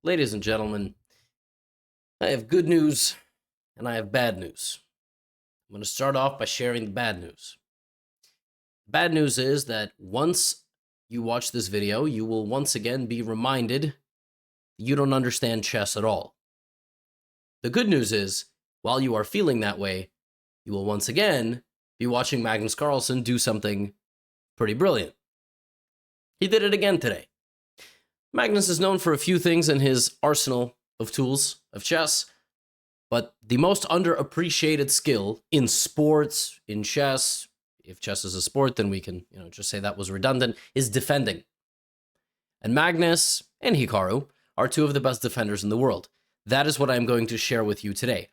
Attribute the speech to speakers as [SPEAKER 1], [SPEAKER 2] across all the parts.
[SPEAKER 1] Ladies and gentlemen, I have good news and I have bad news. I'm going to start off by sharing the bad news. Bad news is that once you watch this video, you will once again be reminded you don't understand chess at all. The good news is, while you are feeling that way, you will once again be watching Magnus Carlsen do something pretty brilliant. He did it again today. Magnus is known for a few things in his arsenal of tools of chess, but the most underappreciated skill in sports, in chess, if chess is a sport, then we can, just say that was redundant, is defending. And Magnus and Hikaru are two of the best defenders in the world. That is what I'm going to share with you today.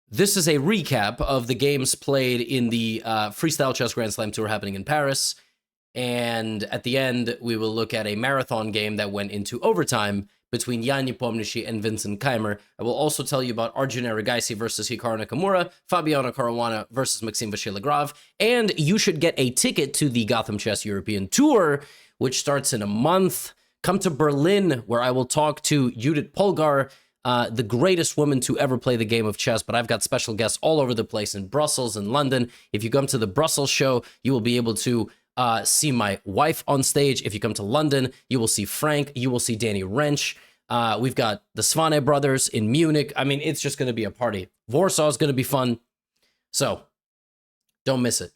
[SPEAKER 1] This is a recap of the games played in the Freestyle Chess Grand Slam Tour happening in Paris. And at the end, we will look at a marathon game that went into overtime between Jan Nepomniachtchi and Vincent Keymer. I will also tell you about Arjun Erigaisi versus Hikaru Nakamura, Fabiano Caruana versus Maxime Vachier-Lagrave, and you should get a ticket to the GothamChess European Tour, which starts in a month. Come to Berlin, where I will talk to Judith Polgar, the greatest woman to ever play the game of chess, but I've got special guests all over the place in Brussels and London. If you come to the Brussels show, you will be able to see my wife on stage. If you come to London, you will see Frank, you will see Danny Wrench. We've got the Svane brothers in Munich. I mean, it's just going to be a party. Warsaw is going to be fun. So don't miss it.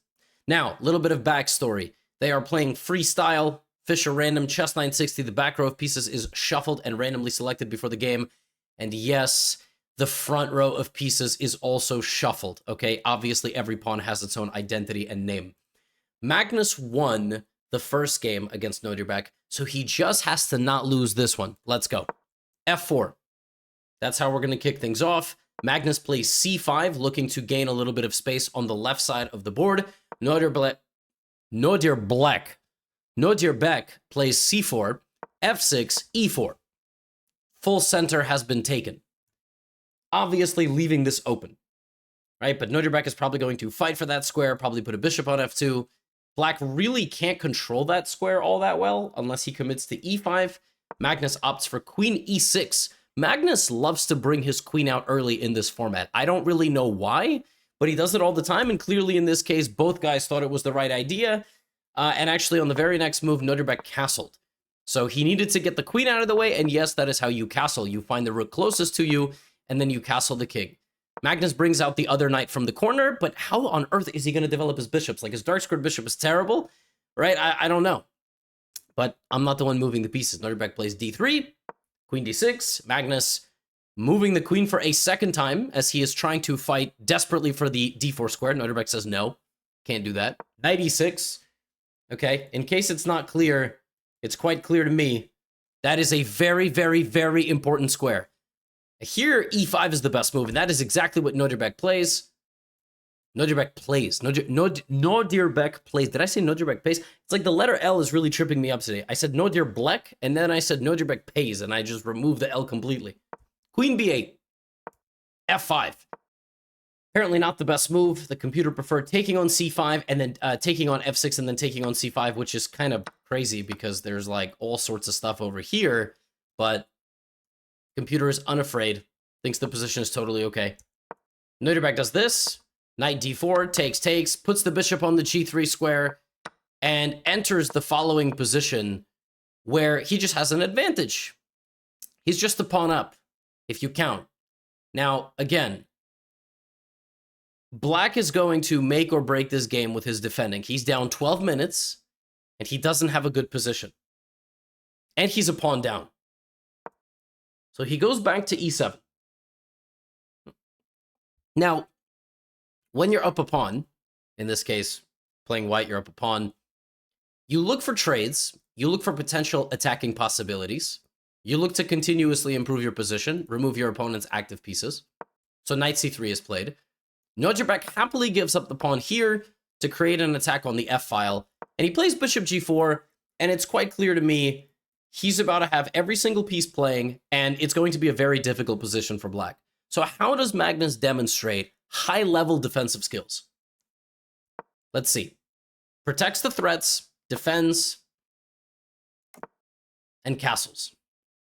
[SPEAKER 1] Now, a little bit of backstory. They are playing freestyle, Fischer random, chess 960. The back row of pieces is shuffled and randomly selected before the game. And yes, the front row of pieces is also shuffled. Okay, obviously every pawn has its own identity and name. Magnus won the first game against Nordirbeck, so he just has to not lose this one. Let's go. F4. That's how we're going to kick things off. Magnus plays C5, looking to gain a little bit of space on the left side of the board. Nordirbeck plays C4, F6, E4. Full center has been taken, obviously leaving this open, right? But Nordirbeck is probably going to fight for that square, probably put a bishop on F2. Black really can't control that square all that well unless he commits to E5. Magnus opts for Queen E6. Magnus loves to bring his queen out early in this format. I don't really know why, but he does it all the time, and clearly in this case, both guys thought it was the right idea. And actually, on the very next move, Nordirbeck castled. So he needed to get the queen out of the way, and yes, that is how you castle. You find the rook closest to you, and then you castle the king. Magnus brings out the other knight from the corner, but how on earth is he going to develop his bishops? Like, his dark squared bishop is terrible, right? I don't know. But I'm not the one moving the pieces. Nordirbeck plays D3, Queen D6, Magnus moving the queen for a second time as he is trying to fight desperately for the D4 square. Nordirbeck says no, can't do that. Knight E6, okay? In case it's not clear, it's quite clear to me. That is a very, very, very important square. Here, E5 is the best move, and that is exactly what Nordirbeck plays. Nordirbeck plays. Nordirbeck plays. Did I say Nordirbeck plays? It's like the letter L is really tripping me up today. I said Nordirbeck, and then I said Nordirbeck pays, and I just removed the L completely. Queen B8. F5. Apparently not the best move. The computer preferred taking on C5, and then taking on F6, and then taking on C5, which is kind of crazy because there's like all sorts of stuff over here, but computer is unafraid, thinks the position is totally okay. Nordirbeck does this. Knight D4, takes, puts the bishop on the G3 square, and enters the following position where he just has an advantage. He's just a pawn up, if you count. Now, again, Black is going to make or break this game with his defending. He's down 12 minutes, and he doesn't have a good position. And he's a pawn down. So he goes back to E7. Now, when you're up a pawn, in this case, playing white, you're up a pawn, you look for trades, you look for potential attacking possibilities, you look to continuously improve your position, remove your opponent's active pieces. So Knight C3 is played. Nordirbeck happily gives up the pawn here to create an attack on the F file, and he plays Bishop G4, and it's quite clear to me he's about to have every single piece playing, and it's going to be a very difficult position for Black. So how does Magnus demonstrate high-level defensive skills? Let's see. Protects the threats, defends, and castles.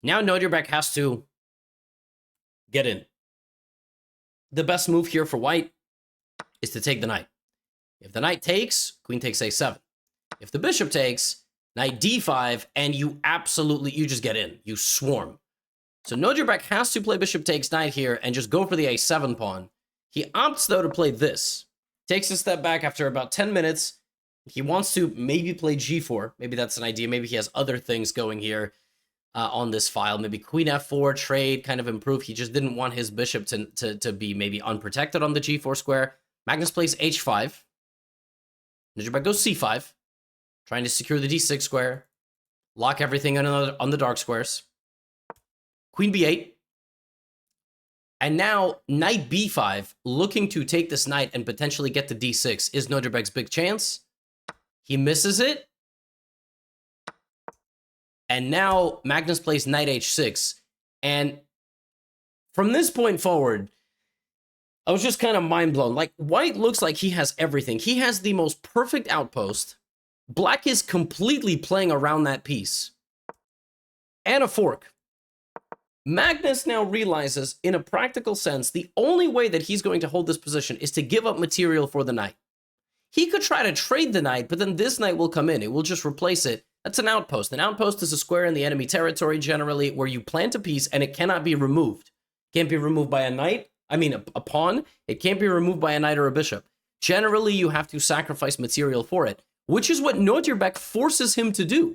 [SPEAKER 1] Now Nodjabek has to get in. The best move here for white is to take the knight. If the knight takes, queen takes a7. If the bishop takes, knight d5, and you just get in. You swarm. So Nodjabek has to play bishop takes knight here and just go for the a7 pawn. He opts, though, to play this. Takes a step back after about 10 minutes. He wants to maybe play g4. Maybe that's an idea. Maybe he has other things going here on this file. Maybe queen f4, trade, kind of improve. He just didn't want his bishop to be maybe unprotected on the g4 square. Magnus plays h5. Nodjabek goes c5. Trying to secure the d6 square. Lock everything on the dark squares. Queen b8. And now knight b5, looking to take this knight and potentially get to d6, is Nodjabek's big chance. He misses it. And now Magnus plays knight h6. And from this point forward, I was just kind of mind blown. Like, white looks like he has everything. He has the most perfect outpost. Black is completely playing around that piece. And a fork. Magnus now realizes, in a practical sense, the only way that he's going to hold this position is to give up material for the knight. He could try to trade the knight, but then this knight will come in. It will just replace it. That's an outpost. An outpost is a square in the enemy territory, generally, where you plant a piece and it cannot be removed. Can't be removed by a knight. A pawn. It can't be removed by a knight or a bishop. Generally, you have to sacrifice material for it, which is what Nodjabek forces him to do.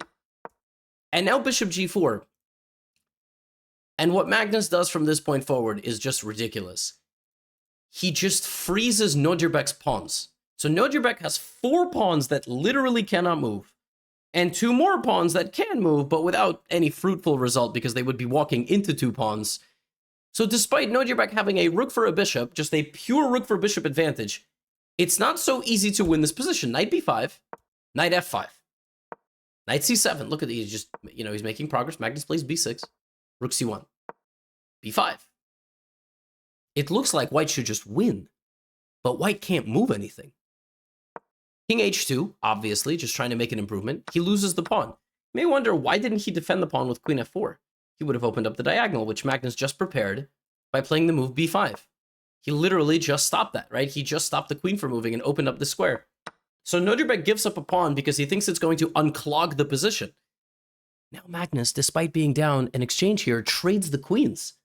[SPEAKER 1] And now bishop g4. And what Magnus does from this point forward is just ridiculous. He just freezes Nodjabek's pawns. So Nodjabek has 4 pawns that literally cannot move, and 2 more pawns that can move, but without any fruitful result because they would be walking into 2 pawns. So despite Nodjabek having a rook for a bishop, just a pure rook for bishop advantage, it's not so easy to win this position. Knight b5, knight f5, knight c7. Look at these, just, he's making progress. Magnus plays b6, rook c1, b5. It looks like white should just win, but white can't move anything. King h2, obviously, just trying to make an improvement. He loses the pawn. You may wonder, why didn't he defend the pawn with queen f4? He would have opened up the diagonal, which Magnus just prepared by playing the move b5. He literally just stopped that, right? He just stopped the queen from moving and opened up the square. So Nodjabek gives up a pawn because he thinks it's going to unclog the position. Now Magnus, despite being down an exchange here, trades the queens.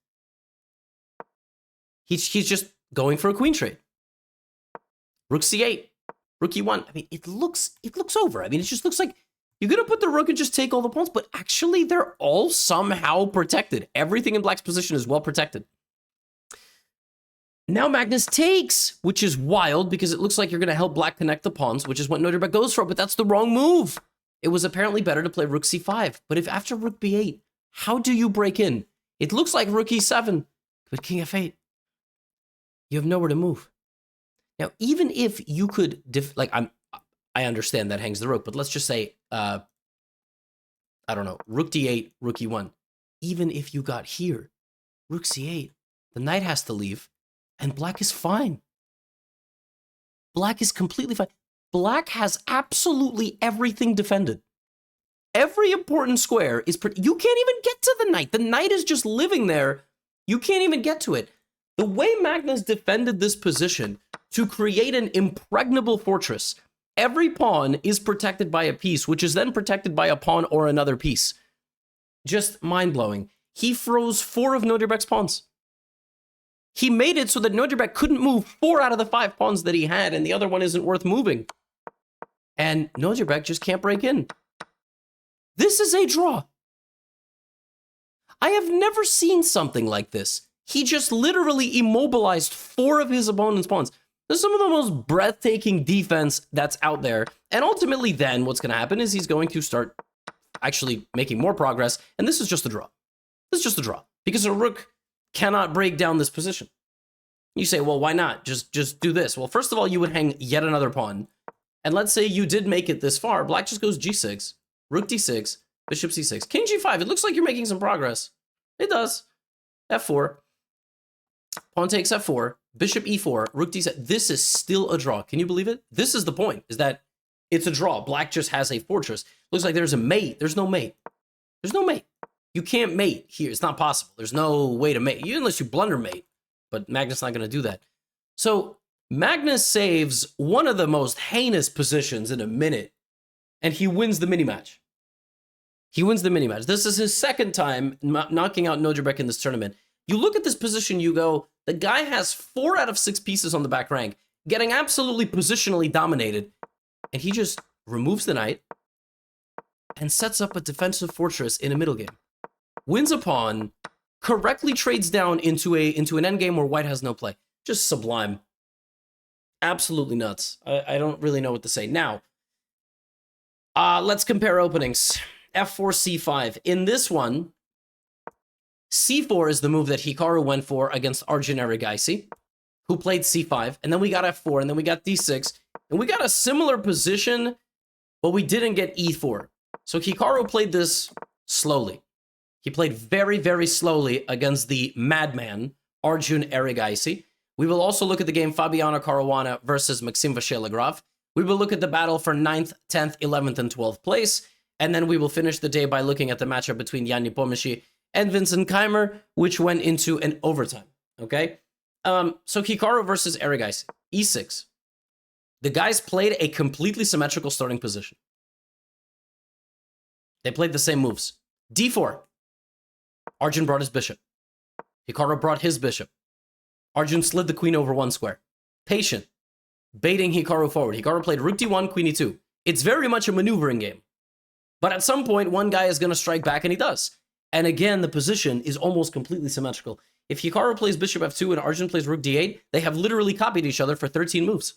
[SPEAKER 1] He's just going for a queen trade. Rook c8. Rook e1. It looks over. It just looks like you're going to put the rook and just take all the pawns, but actually they're all somehow protected. Everything in black's position is well protected. Now Magnus takes, which is wild because it looks like you're going to help black connect the pawns, which is what Nodjabek goes for, but that's the wrong move. It was apparently better to play rook c5, but if after rook b8, how do you break in? It looks like rook e7, but king f8. You have nowhere to move. Now, even if you could, I understand that hangs the rook, but let's just say, I don't know, rook d8, rook e1. Even if you got here, rook c8, the knight has to leave, and black is fine. Black is completely fine. Black has absolutely everything defended. Every important square is, you can't even get to the knight. The knight is just living there. You can't even get to it. The way Magnus defended this position to create an impregnable fortress, every pawn is protected by a piece, which is then protected by a pawn or another piece. Just mind-blowing. He froze 4 of Nodjabek's pawns. He made it so that Nodjabek couldn't move 4 out of the 5 pawns that he had, and the other one isn't worth moving. And Nodjabek just can't break in. This is a draw. I have never seen something like this. He just literally immobilized 4 of his opponent's pawns. This is some of the most breathtaking defense that's out there. And ultimately then what's going to happen is he's going to start actually making more progress. And this is just a draw. This is just a draw. Because a rook cannot break down this position. You say, well, why not? Just do this. Well, first of all, you would hang yet another pawn. And let's say you did make it this far. Black just goes g6, rook d6, bishop c6, king g5. It looks like you're making some progress. It does. f4. Pawn takes f4, bishop e4, rook d7. This is still a draw. Can you believe it? This is the point, is that it's a draw. Black just has a fortress. Looks like there's a mate. There's no mate. There's no mate. You can't mate here. It's not possible. There's no way to mate, unless you blunder mate. But Magnus not going to do that. So Magnus saves one of the most heinous positions in a minute, and he wins the mini-match. He wins the mini-match. This is his second time knocking out Nojabek in this tournament. You look at this position, you go, the guy has 4 out of 6 pieces on the back rank, getting absolutely positionally dominated, and he just removes the knight and sets up a defensive fortress in a middle game. Wins a pawn, correctly trades down into an endgame where white has no play. Just sublime. Absolutely nuts. I don't really know what to say. Now, let's compare openings. F4, C5. In this one, C4 is the move that Hikaru went for against Arjun Erigaisi, who played C5. And then we got F4, and then we got D6. And we got a similar position, but we didn't get E4. So Hikaru played this slowly. He played very, very slowly against the madman, Arjun Erigaisi. We will also look at the game Fabiano Caruana versus Maxime Vachier-Lagrave. We will look at the battle for 9th, 10th, 11th, and 12th place. And then we will finish the day by looking at the matchup between Jan Nepomniachtchi and Vincent Keymer, which went into an overtime. Okay? So Hikaru versus Erigaisi. E6. The guys played a completely symmetrical starting position. They played the same moves. D4. Arjun brought his bishop. Hikaru brought his bishop. Arjun slid the queen over 1 square. Patient. Baiting Hikaru forward. Hikaru played rook d1, queen e2. It's very much a maneuvering game. But at some point, one guy is going to strike back, and he does. And again, the position is almost completely symmetrical. If Hikaru plays bishop f2 and Arjun plays rook d8, they have literally copied each other for 13 moves.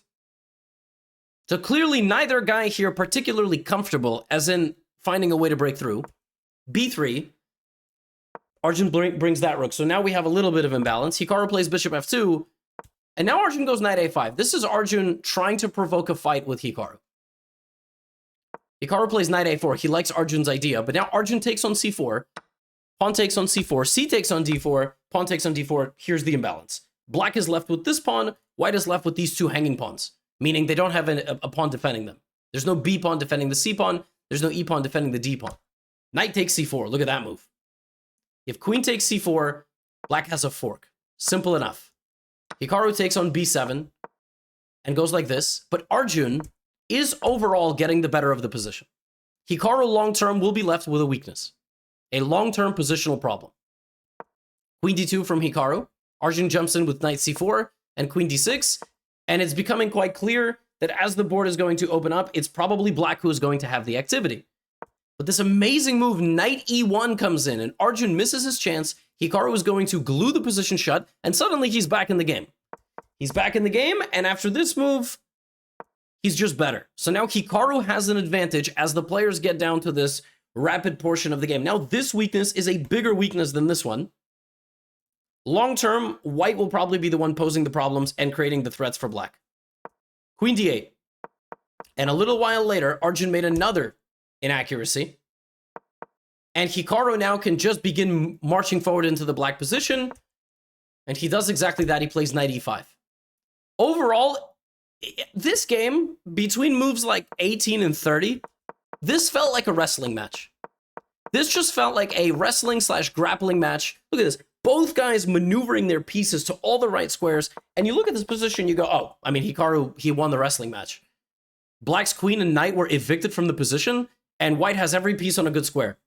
[SPEAKER 1] So clearly, neither guy here particularly comfortable, as in finding a way to break through. B3. Arjun brings that rook. So now we have a little bit of imbalance. Hikaru plays bishop f2. And now Arjun goes knight a5. This is Arjun trying to provoke a fight with Hikaru. Hikaru plays knight a4. He likes Arjun's idea. But now Arjun takes on c4. Pawn takes on c4. C takes on d4. Pawn takes on d4. Here's the imbalance. Black is left with this pawn. White is left with these 2 hanging pawns. Meaning they don't have a pawn defending them. There's no b pawn defending the c pawn. There's no e pawn defending the d pawn. Knight takes c4. Look at that move. If queen takes c4, black has a fork. Simple enough. Hikaru takes on b7 and goes like this. But Arjun is overall getting the better of the position. Hikaru long-term will be left with a weakness. A long-term positional problem. Queen d2 from Hikaru. Arjun jumps in with knight c4 and queen d6. And it's becoming quite clear that as the board is going to open up, it's probably black who is going to have the activity. But this amazing move, knight e1, comes in, and Arjun misses his chance. Hikaru is going to glue the position shut, and suddenly he's back in the game. He's back in the game, and after this move, he's just better. So now Hikaru has an advantage as the players get down to this rapid portion of the game. Now, this weakness is a bigger weakness than this one. Long term, white will probably be the one posing the problems and creating the threats for black. Queen d8. And a little while later, Arjun made another inaccuracy. And Hikaru now can just begin marching forward into the black position. And he does exactly that. He plays knight e5. Overall, this game, between moves like 18 and 30, this felt like a wrestling match. This just felt like a wrestling/grappling match. Look at this. Both guys maneuvering their pieces to all the right squares. And you look at this position, you go, oh, I mean, Hikaru, he won the wrestling match. Black's queen and knight were evicted from the position, and white has every piece on a good square.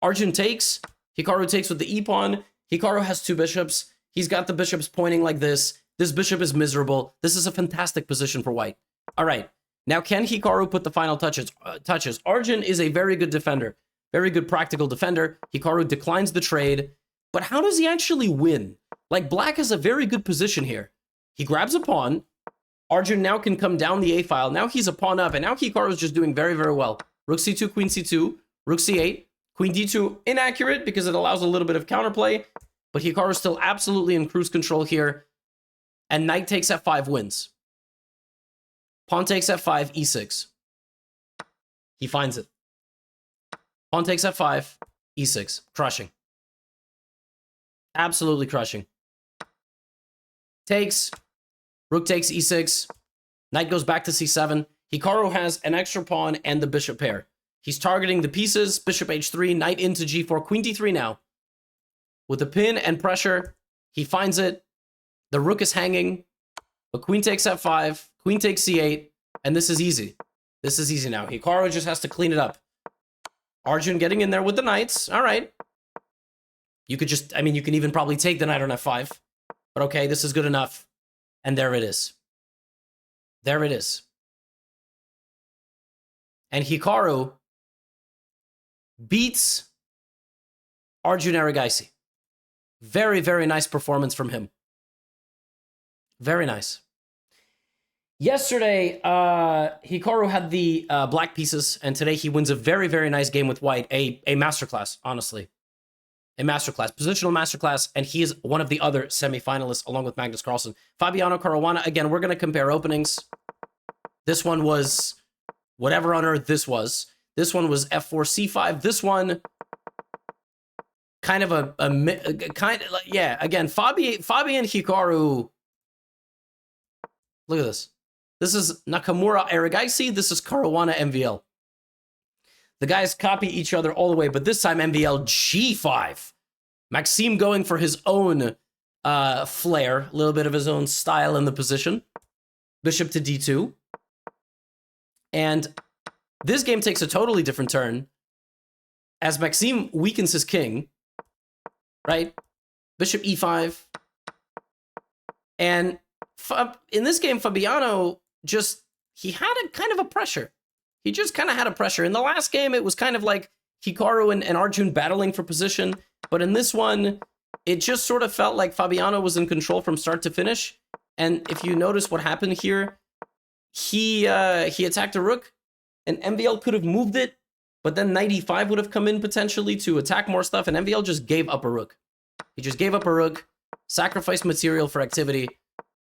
[SPEAKER 1] Arjun takes. Hikaru takes with the e-pawn. Hikaru has 2 bishops. He's got the bishops pointing like this. This bishop is miserable. This is a fantastic position for white. All right. Now, can Hikaru put the final touches? Arjun is a very good defender. Very good practical defender. Hikaru declines the trade. But how does he actually win? Like, black has a very good position here. He grabs a pawn. Arjun now can come down the a-file. Now he's a pawn up, and now Hikaru is just doing very, very well. Rook c2, queen c2, rook c8, queen d2, inaccurate because it allows a little bit of counterplay, but Hikaru is still absolutely in cruise control here, and knight takes f5 wins. Pawn takes f5, e6. He finds it. Pawn takes f5, e6. Crushing. Absolutely crushing. Takes. Rook takes e6. Knight goes back to c7. Hikaru has an extra pawn and the bishop pair. He's targeting the pieces. Bishop h3, knight into g4, queen d3 now. With the pin and pressure, he finds it. The rook is hanging. But queen takes f5, queen takes c8, and this is easy. This is easy now. Hikaru just has to clean it up. Arjun getting in there with the knights. All right. You could just, I mean, you can even probably take the knight on f5. But okay, this is good enough. And there it is. There it is. And Hikaru beats Arjun Erigaisi. Very, very nice performance from him. Very nice. Yesterday, Hikaru had the black pieces, and today he wins a very, very nice game with white. A masterclass, honestly. A masterclass, positional masterclass, and he is one of the other semifinalists along with Magnus Carlsen. Fabiano Caruana, again, we're going to compare openings. This one was whatever on earth this was. This one was f4, c5. This one, kind of yeah, again, Fabi and Hikaru. Look at this. This is Nakamura Erigaisi. This is Caruana MVL. The guys copy each other all the way, but this time MVL g5. Maxime going for his own flair, a little bit of his own style in the position. Bishop to d2. And this game takes a totally different turn as Maxime weakens his king, right? Bishop e5. And in this game, Fabiano just, he had a kind of a pressure. He just kind of had a pressure. In the last game, it was kind of like Hikaru and Arjun battling for position. But in this one, it just sort of felt like Fabiano was in control from start to finish. And if you notice what happened here, he attacked a rook, and MVL could have moved it, but then knight e5 would have come in potentially to attack more stuff, and MVL just gave up a rook. He just gave up a rook, sacrificed material for activity,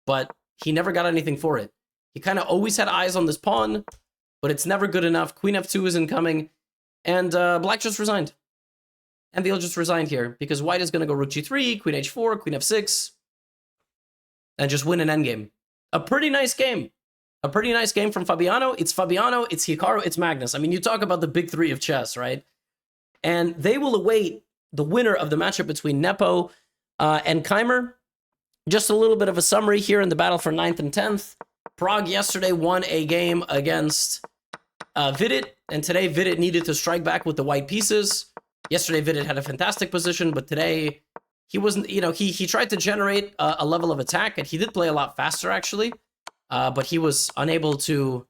[SPEAKER 1] but he never got anything for it. He kind of always had eyes on this pawn, but it's never good enough. Queen f2 is incoming, and black just resigned. MVL just resigned here, because white is going to go rook g3, queen h4, queen f6, and just win an endgame. A pretty nice game. A pretty nice game from Fabiano. It's Fabiano, it's Hikaru, it's Magnus. I mean, you talk about the big three of chess, right? And they will await the winner of the matchup between Nepo and Keymer. Just a little bit of a summary here in the battle for 9th and 10th. Prague yesterday won a game against Vidit, and today Vidit needed to strike back with the white pieces. Yesterday Vidit had a fantastic position, but today he wasn't, you know, he tried to generate a level of attack, and he did play a lot faster, actually. But he was unable to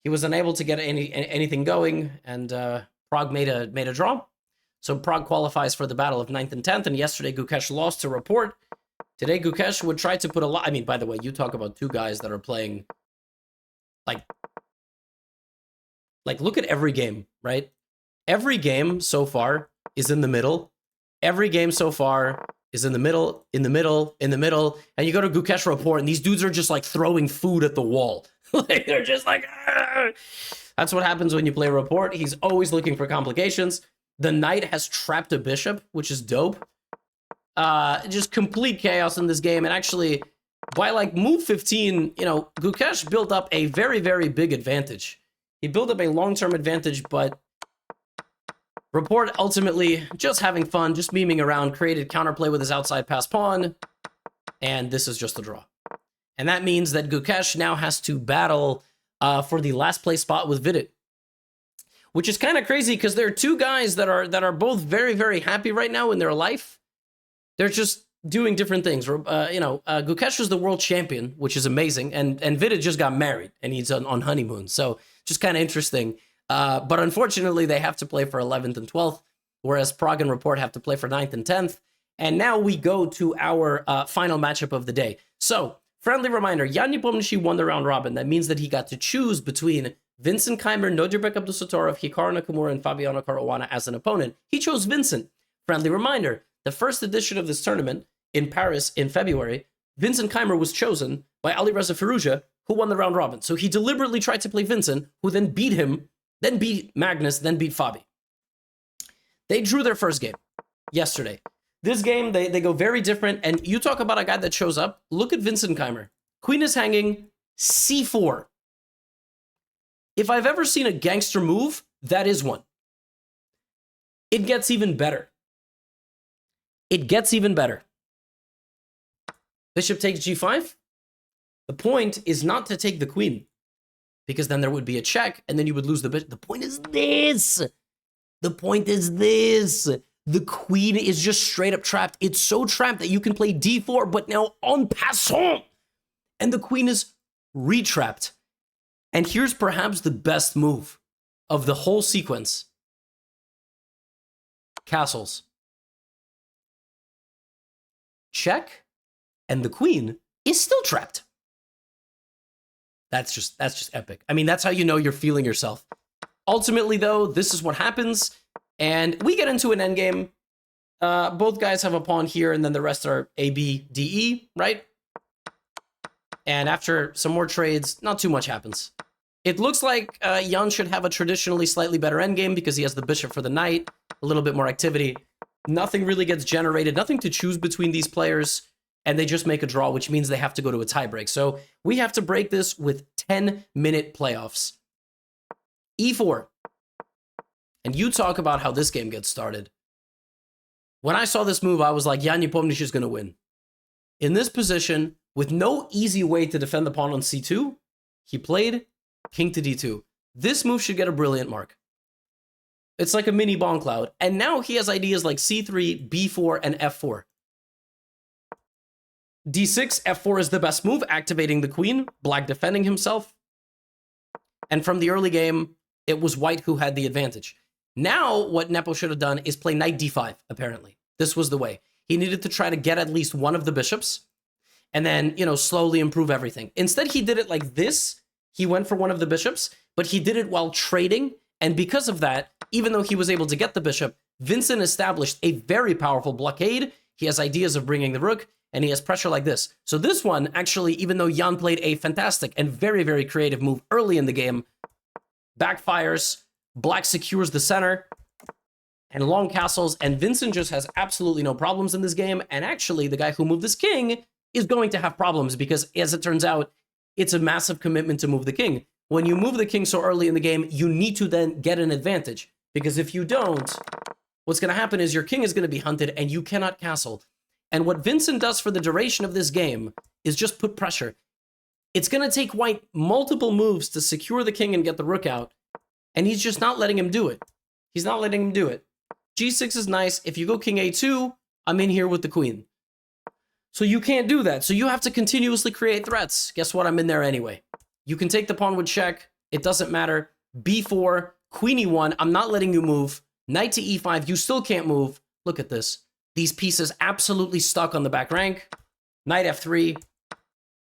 [SPEAKER 1] get anything going, and Prague made a draw. So Prague qualifies for the battle of 9th and 10th, and yesterday Gukesh lost to Report. Today Gukesh would try to put a lot, I mean, by the way, you talk about two guys that are playing, like look at every game, right? Every game so far is in the middle. Every game so far is in the middle, in the middle, in the middle, and you go to Gukesh Report, and these dudes are just like throwing food at the wall. Like, they're just like, argh! That's what happens when you play Report. He's always looking for complications. The knight has trapped a bishop, which is dope. Just complete chaos in this game, and actually, by like move 15, you know, Gukesh built up a very, very big advantage. He built up a long-term advantage, but Report ultimately just having fun, just memeing around, created counterplay with his outside pass pawn, and this is just a draw. And that means that Gukesh now has to battle for the last place spot with Vidit, which is kind of crazy because there are two guys that are both very, very happy right now in their life. They're just doing different things. Gukesh is the world champion, which is amazing, and Vidit just got married and he's on honeymoon, so just kind of interesting. But unfortunately, they have to play for 11th and 12th, whereas Prague and Report have to play for 9th and 10th. And now we go to our final matchup of the day. So, friendly reminder, Jan Nepomniachtchi won the round robin. That means that he got to choose between Vincent Keymer, Nodirbek Abdusattor, Hikaru Nakamura, and Fabiano Caruana as an opponent. He chose Vincent. Friendly reminder, the first edition of this tournament in Paris in February, Vincent Keymer was chosen by Ali Reza Firouzja, who won the round robin. So he deliberately tried to play Vincent, who then beat him, then beat Magnus, then beat Fabi. They drew their first game yesterday. This game, they go very different, and you talk about a guy that shows up. Look at Vincent Keymer. Queen is hanging, c4. If I've ever seen a gangster move, That is one. It gets even better. It gets even better. Bishop takes g5. The point is not to take the queen, because then there would be a check, and then you would lose the bishop. The point is this. The point is this. The queen is just straight up trapped. It's so trapped that you can play d4, but now en passant. And the queen is retrapped. And here's perhaps the best move of the whole sequence. Castles. Check. And the queen is still trapped. That's just epic. I mean, that's how you know you're feeling yourself. Ultimately, though, this is what happens. And we get into an endgame. Both guys have a pawn here, and then the rest are A, B, D, E, right? And after some more trades, not too much happens. It looks like Jan should have a traditionally slightly better endgame because he has the bishop for the knight, a little bit more activity. Nothing really gets generated, nothing to choose between these players, and they just make a draw, which means they have to go to a tiebreak. So we have to break this with 10-minute playoffs. E4. And you talk about how this game gets started. When I saw this move, I was like, yeah, Nepomniachtchi is going to win. In this position, with no easy way to defend the pawn on c2, he played king to d2. This move should get a brilliant mark. It's like a mini bomb cloud. And now he has ideas like c3, b4, and f4. d6, f4 is the best move, activating the queen, black defending himself. And from the early game, it was white who had the advantage. Now, what Nepo should have done is play knight d5, apparently. This was the way. He needed to try to get at least one of the bishops, and then, you know, slowly improve everything. Instead, he did it like this. He went for one of the bishops, but he did it while trading, and because of that, even though he was able to get the bishop, Vincent established a very powerful blockade. He has ideas of bringing the rook, and he has pressure like this. So this one, actually, even though Jan played a fantastic and very, very creative move early in the game, backfires. Black secures the center and long castles, and Vincent just has absolutely no problems in this game. And actually, the guy who moved this king is going to have problems because, as it turns out, it's a massive commitment to move the king. When you move the king so early in the game, you need to then get an advantage, because if you don't, what's going to happen is your king is going to be hunted and you cannot castle. And what Vincent does for the duration of this game is just put pressure. It's going to take white multiple moves to secure the king and get the rook out. And he's just not letting him do it. He's not letting him do it. G6 is nice. If you go king a2, I'm in here with the queen. So you can't do that. So you have to continuously create threats. Guess what? I'm in there anyway. You can take the pawn with check. It doesn't matter. B4, queen e1. I'm not letting you move. Knight to e5. You still can't move. Look at this. These pieces absolutely stuck on the back rank. Knight f3.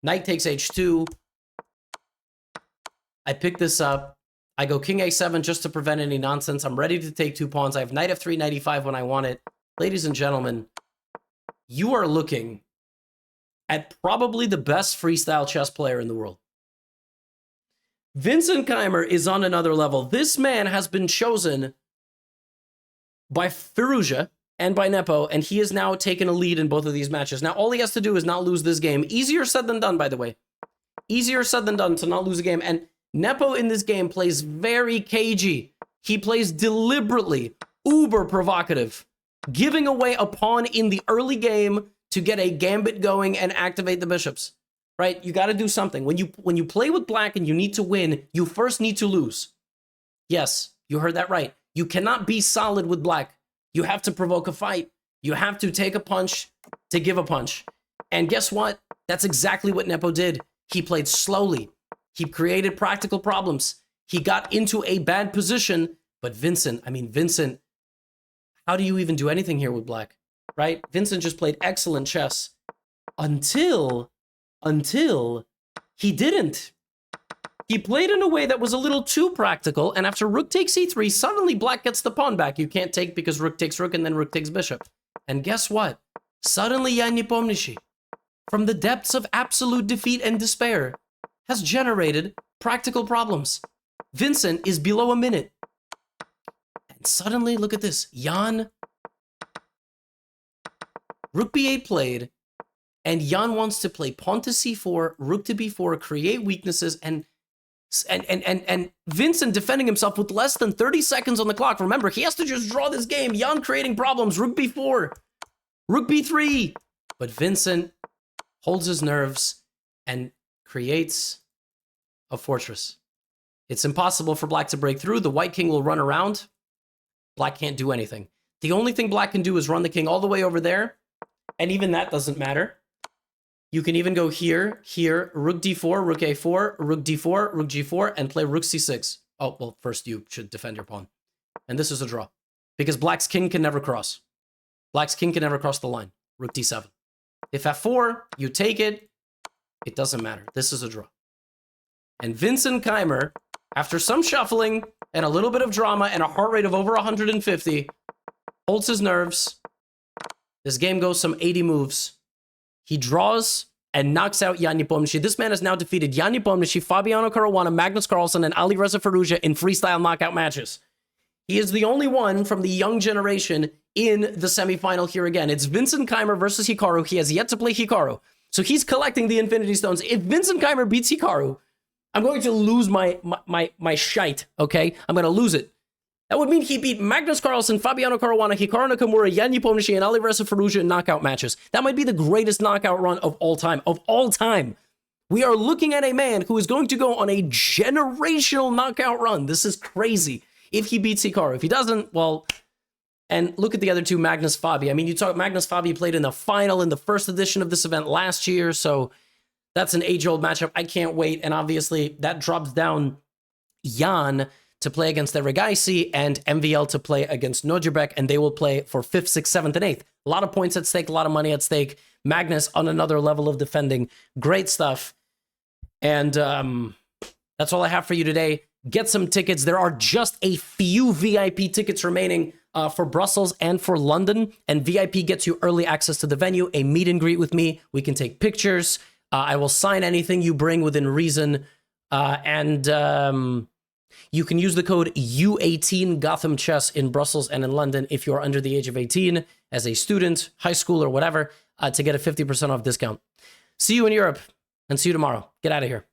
[SPEAKER 1] Knight takes h2. I pick this up. I go king a7 just to prevent any nonsense. I'm ready to take two pawns. I have knight f3, knight e5 when I want it. Ladies and gentlemen, you are looking at probably the best freestyle chess player in the world. Vincent Keymer is on another level. This man has been chosen by Firouzja and by Nepo, and he has now taken a lead in both of these matches. Now, all he has to do is not lose this game. Easier said than done, by the way. Easier said than done to not lose a game. And Nepo in this game plays very cagey. He plays deliberately uber provocative, giving away a pawn in the early game to get a gambit going and activate the bishops. Right? You got to do something. When you play with black and you need to win, you first need to lose. Yes, you heard that right. You cannot be solid with black. You have to provoke a fight. You have to take a punch to give a punch. And guess what? That's exactly what Nepo did. He played slowly. He created practical problems. He got into a bad position. But Vincent, how do you even do anything here with black? Right? Vincent just played excellent chess until he didn't. He played in a way that was a little too practical, and after rook takes e3, suddenly black gets the pawn back. You can't take because rook takes rook and then rook takes bishop. And guess what? Suddenly Jan Nepomniachtchi, from the depths of absolute defeat and despair, has generated practical problems. Vincent is below a minute. And suddenly, look at this. Jan, rook b8 played, and Jan wants to play pawn to c4, rook to b4, create weaknesses, and And Vincent defending himself with less than 30 seconds on the clock. Remember, he has to just draw this game. Jan creating problems. Rook b4. Rook b3. But Vincent holds his nerves and creates a fortress. It's impossible for black to break through. The white king will run around. Black can't do anything. The only thing black can do is run the king all the way over there. And even that doesn't matter. You can even go here, here, rook d4, rook a4, rook d4, rook g4, and play rook c6. Oh, well, first you should defend your pawn. And this is a draw. Because black's king can never cross. Black's king can never cross the line. Rook d7. If f4, you take it. It doesn't matter. This is a draw. And Vincent Keymer, after some shuffling and a little bit of drama and a heart rate of over 150, holds his nerves. This game goes some 80 moves. He draws and knocks out Jan Nepomniachtchi. This man has now defeated Jan Nepomniachtchi, Fabiano Caruana, Magnus Carlsen, and Alireza Firouzja in freestyle knockout matches. He is the only one from the young generation in the semifinal here again. It's Vincent Keymer versus Hikaru. He has yet to play Hikaru. So he's collecting the Infinity Stones. If Vincent Keymer beats Hikaru, I'm going to lose my shite, okay? I'm going to lose it. That would mean he beat Magnus Carlsen, Fabiano Caruana, Hikaru Nakamura, Jan Nepomniachtchi, and Alireza Firouzja in knockout matches. That might be the greatest knockout run of all time. Of all time. We are looking at a man who is going to go on a generational knockout run. This is crazy. If he beats Hikaru. If he doesn't, well... And look at the other two, Magnus Fabi. I mean, you talk Magnus Fabi played in the final in the first edition of this event last year, so that's an age-old matchup. I can't wait. And obviously, that drops down Jan to play against Erigaisi and MVL to play against Nojibek, and they will play for 5th, 6th, 7th, and 8th. A lot of points at stake, a lot of money at stake. Magnus on another level of defending. Great stuff. And that's all I have for you today. Get some tickets. There are just a few VIP tickets remaining for Brussels and for London. And VIP gets you early access to the venue, a meet and greet with me. We can take pictures. I will sign anything you bring within reason. You can use the code U18 GothamChess in Brussels and in London if you're under the age of 18 as a student, high school, or whatever, to get a 50% off discount. See you in Europe and see you tomorrow. Get out of here.